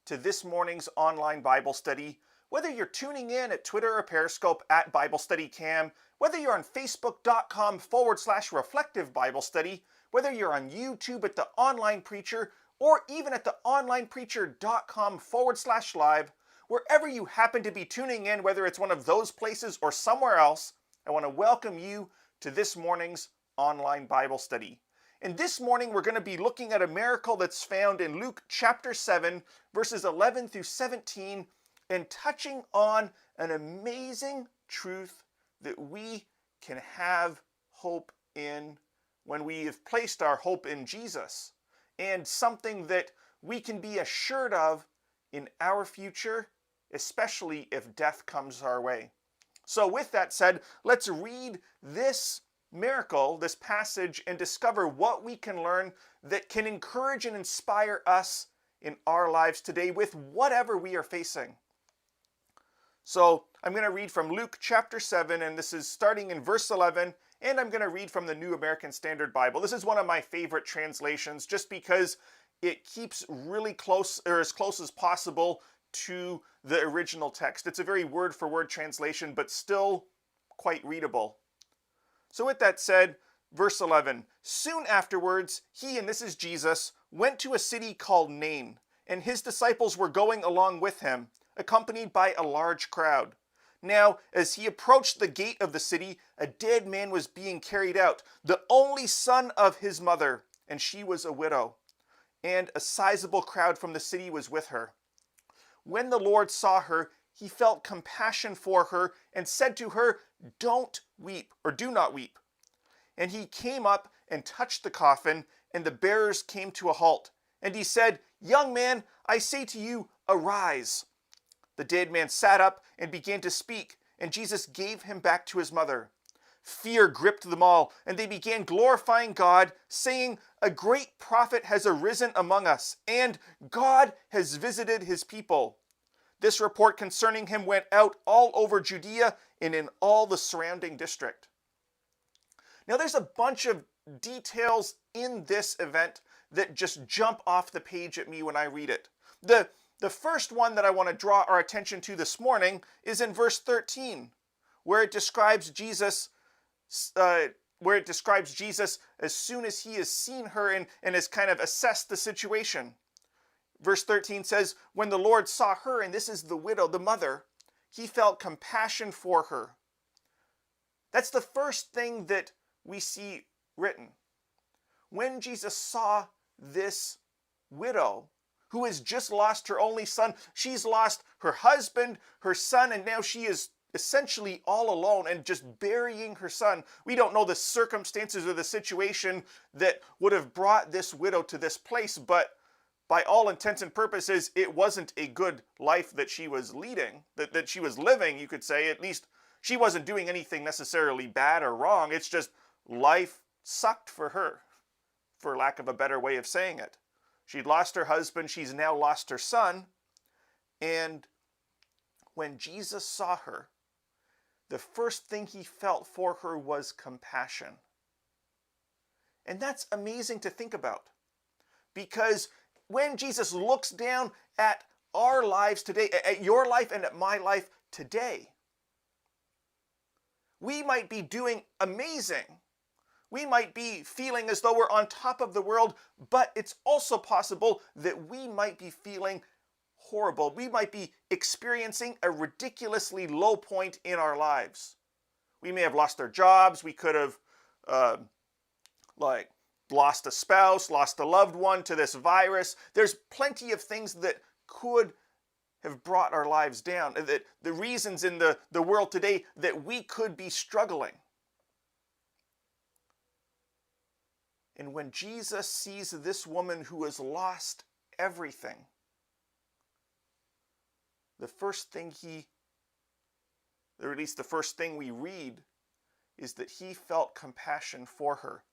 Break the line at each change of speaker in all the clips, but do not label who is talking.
to this morning's online Bible study. Whether you're tuning in at Twitter or Periscope at BibleStudyCam, whether you're on Facebook.com/reflective Bible study, whether you're on YouTube at the Online Preacher, or even at the onlinepreacher.com/live, wherever you happen to be tuning in, whether it's one of those places or somewhere else, I want to welcome you to this morning's online Bible study. And this morning we're going to be looking at a miracle that's found in Luke chapter 7, verses 11 through 17, and touching on an amazing truth that we can have hope in when we have placed our hope in Jesus, and something that we can be assured of in our future, especially if death comes our way. So with that said, let's read this miracle, this passage, and discover what we can learn that can encourage and inspire us in our lives today with whatever we are facing. So I'm going to read from Luke chapter 7, and this is starting in verse 11, and I'm going to read from the New American Standard Bible. This is one of my favorite translations just because it keeps really close, or as close as possible, to the original text. It's a very word-for-word translation, but still quite readable. So with that said, verse 11, soon afterwards, he, and this is Jesus, went to a city called Nain, and his disciples were going along with him, accompanied by a large crowd. Now, as he approached the gate of the city, a dead man was being carried out, the only son of his mother, and she was a widow, and a sizable crowd from the city was with her. When the Lord saw her, he felt compassion for her and said to her, "Don't weep," or "Do not weep." And he came up and touched the coffin, and the bearers came to a halt. And he said, "Young man, I say to you, arise." The dead man sat up and began to speak, and Jesus gave him back to his mother. Fear gripped them all, and they began glorifying God, saying, "A great prophet has arisen among us, and God has visited his people." This report concerning him went out all over Judea and in all the surrounding district. Now there's a bunch of details in this event that just jump off the page at me when I read it. The first one that I want to draw our attention to this morning is in verse 13, where it describes Jesus as soon as he has seen her and has kind of assessed the situation. Verse 13 says, when the Lord saw her, and this is the widow, the mother, he felt compassion for her. That's the first thing that we see written. When Jesus saw this widow, who has just lost her only son, she's lost her husband, her son, and now she is essentially all alone and just burying her son. We don't know the circumstances or the situation that would have brought this widow to this place, but by all intents and purposes, it wasn't a good life that she was leading, that she was living, you could say. At least she wasn't doing anything necessarily bad or wrong. It's just life sucked for her, for lack of a better way of saying it. She'd lost her husband. She's now lost her son. And when Jesus saw her, the first thing he felt for her was compassion. And that's amazing to think about, because when Jesus looks down at our lives today, at your life and at my life today, we might be doing amazing. We might be feeling as though we're on top of the world, but it's also possible that we might be feeling horrible. We might be experiencing a ridiculously low point in our lives. We may have lost our jobs. We could have lost a spouse, lost a loved one to this virus. There's plenty of things that could have brought our lives down. The reasons in the world today that we could be struggling. And when Jesus sees this woman who has lost everything, the first thing or at least the first thing we read, is that he felt compassion for her.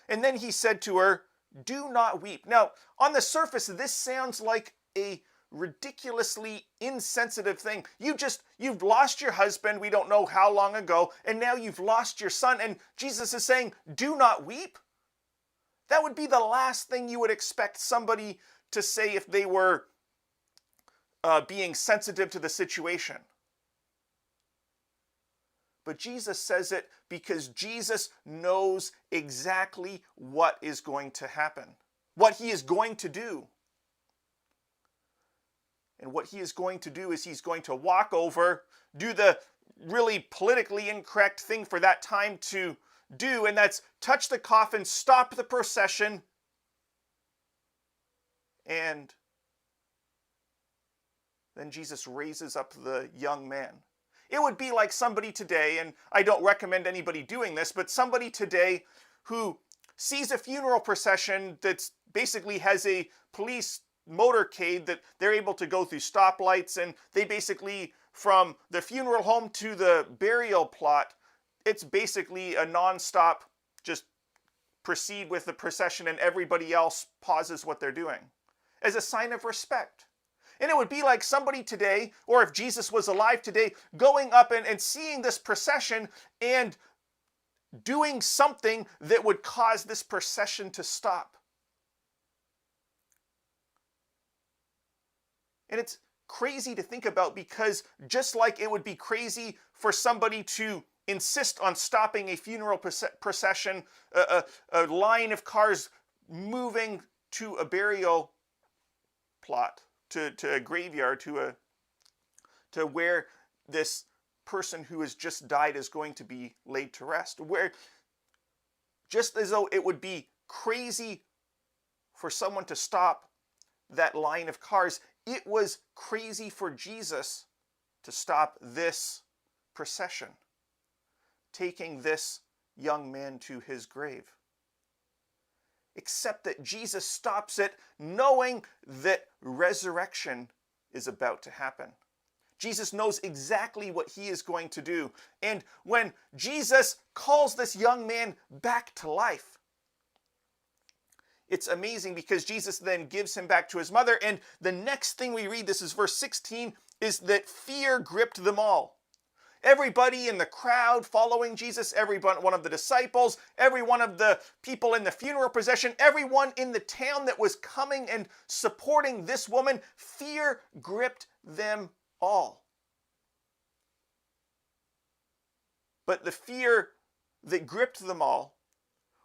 And then he said to her, "Do not weep." Now, on the surface, this sounds like a ridiculously insensitive thing. You've lost your husband, we don't know how long ago, and now you've lost your son, and Jesus is saying, "Do not weep." That would be the last thing you would expect somebody to say if they were being sensitive to the situation. But Jesus says it because Jesus knows exactly what is going to happen, what he is going to do. And what he is going to do is he's going to walk over, do the really politically incorrect thing for that time to do, and that's touch the coffin, stop the procession, and then Jesus raises up the young man. It would be like somebody today, and I don't recommend anybody doing this, but somebody today who sees a funeral procession that basically has a police motorcade that they're able to go through stoplights, and they basically, from the funeral home to the burial plot, it's basically a non-stop, just proceed with the procession, and everybody else pauses what they're doing as a sign of respect. And it would be like somebody today, or if Jesus was alive today, going up and seeing this procession and doing something that would cause this procession to stop. And it's crazy to think about, because just like it would be crazy for somebody to insist on stopping a funeral procession, a line of cars moving to a burial plot, to a graveyard, to where this person who has just died is going to be laid to rest. Where, just as though it would be crazy for someone to stop that line of cars, it was crazy for Jesus to stop this procession, taking this young man to his grave. Except that Jesus stops it knowing that resurrection is about to happen. Jesus knows exactly what he is going to do. And when Jesus calls this young man back to life, it's amazing, because Jesus then gives him back to his mother. And the next thing we read, this is verse 16, is that fear gripped them all. Everybody in the crowd following Jesus, every one of the disciples, every one of the people in the funeral procession, everyone in the town that was coming and supporting this woman, fear gripped them all. But the fear that gripped them all,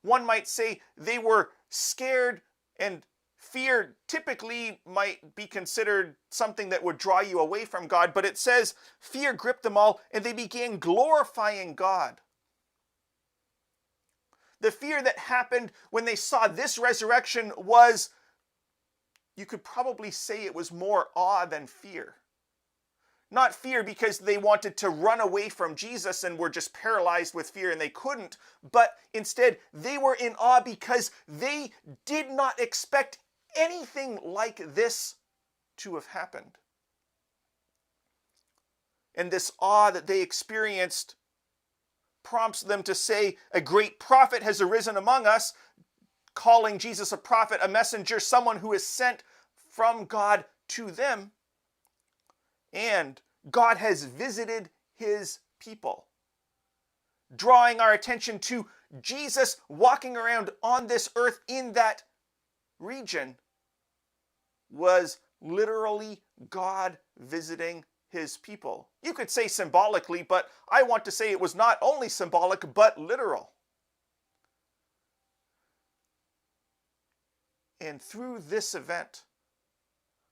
one might say they were scared, and fear typically might be considered something that would draw you away from God, but it says fear gripped them all, and they began glorifying God. The fear that happened when they saw this resurrection was, you could probably say it was more awe than fear. Not fear because they wanted to run away from Jesus and were just paralyzed with fear and they couldn't, but instead they were in awe because they did not expect anything like this to have happened. And this awe that they experienced prompts them to say, a great prophet has arisen among us, calling Jesus a prophet, a messenger, someone who is sent from God to them. And God has visited his people, drawing our attention to Jesus walking around on this earth in that region was literally God visiting his people. You could say symbolically, but I want to say it was not only symbolic, but literal. And through this event,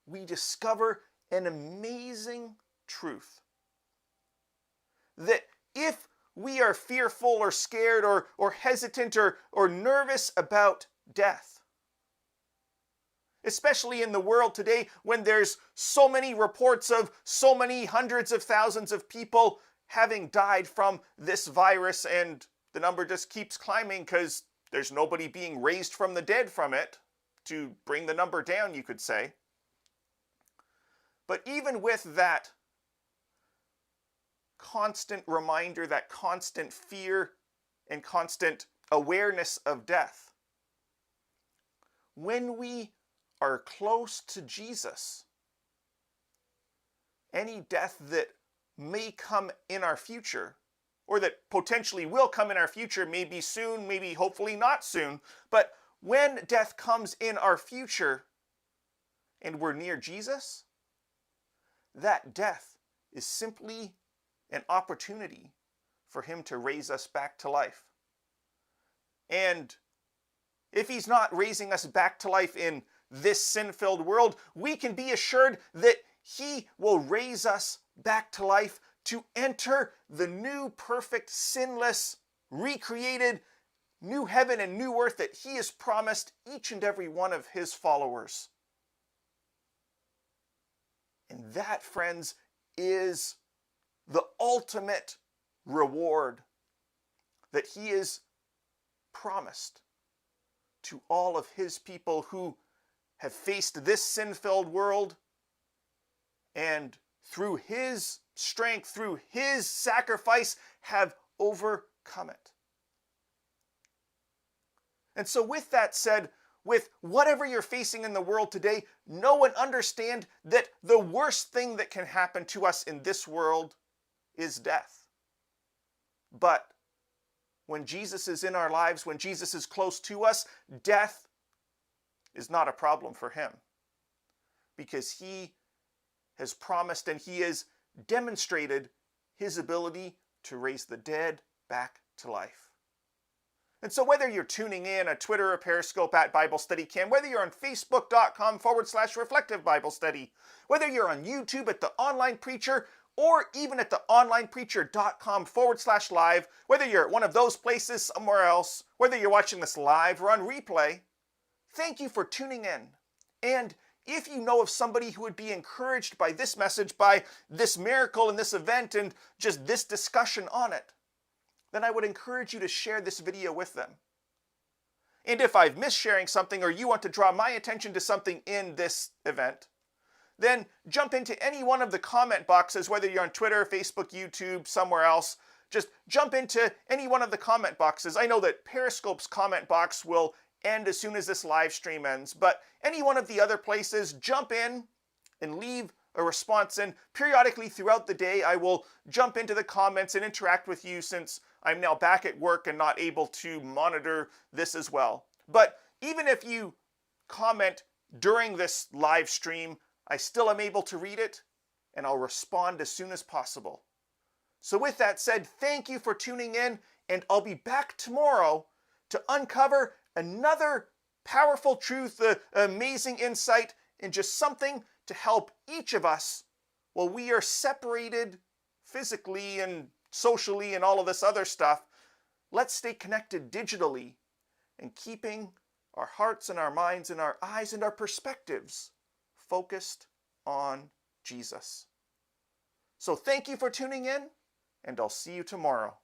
we discover an amazing truth. That if we are fearful or scared or hesitant or nervous about death, especially in the world today when there's so many reports of so many hundreds of thousands of people having died from this virus, and the number just keeps climbing because there's nobody being raised from the dead from it to bring the number down, you could say. But even with that constant reminder, that constant fear and constant awareness of death, when we are close to Jesus, any death that may come in our future, or that potentially will come in our future, maybe soon, maybe hopefully not soon, but when death comes in our future and we're near Jesus, that death is simply an opportunity for him to raise us back to life. And if he's not raising us back to life in this sin-filled world, we can be assured that he will raise us back to life to enter the new, perfect, sinless, recreated new heaven and new earth that he has promised each and every one of his followers. And that, friends, is the ultimate reward that he has promised to all of his people who have faced this sin-filled world, and through his strength, through his sacrifice, have overcome it. And so with that said, with whatever you're facing in the world today, know and understand that the worst thing that can happen to us in this world is death. But when Jesus is in our lives, when Jesus is close to us, death is not a problem for him, because he has promised and he has demonstrated his ability to raise the dead back to life. And so whether you're tuning in on Twitter or Periscope at BibleStudyCam, whether you're on Facebook.com/Reflective Bible Study, whether you're on YouTube at The Online Preacher, or even at theonlinepreacher.com/live, whether you're at one of those places somewhere else, whether you're watching this live or on replay, thank you for tuning in. And if you know of somebody who would be encouraged by this message, by this miracle and this event and just this discussion on it, then I would encourage you to share this video with them. And if I've missed sharing something, or you want to draw my attention to something in this event, then jump into any one of the comment boxes, whether you're on Twitter, Facebook, YouTube, somewhere else. Just jump into any one of the comment boxes. I know that Periscope's comment box will end as soon as this live stream ends, but any one of the other places, jump in and leave a response. And periodically throughout the day, I will jump into the comments and interact with you, since I'm now back at work and not able to monitor this as well. But even if you comment during this live stream, I still am able to read it, and I'll respond as soon as possible. So with that said, thank you for tuning in, and I'll be back tomorrow to uncover another powerful truth, amazing insight, and just something to help each of us while we are separated physically and socially and all of this other stuff. Let's stay connected digitally and keeping our hearts and our minds and our eyes and our perspectives focused on Jesus. So thank you for tuning in, and I'll see you tomorrow.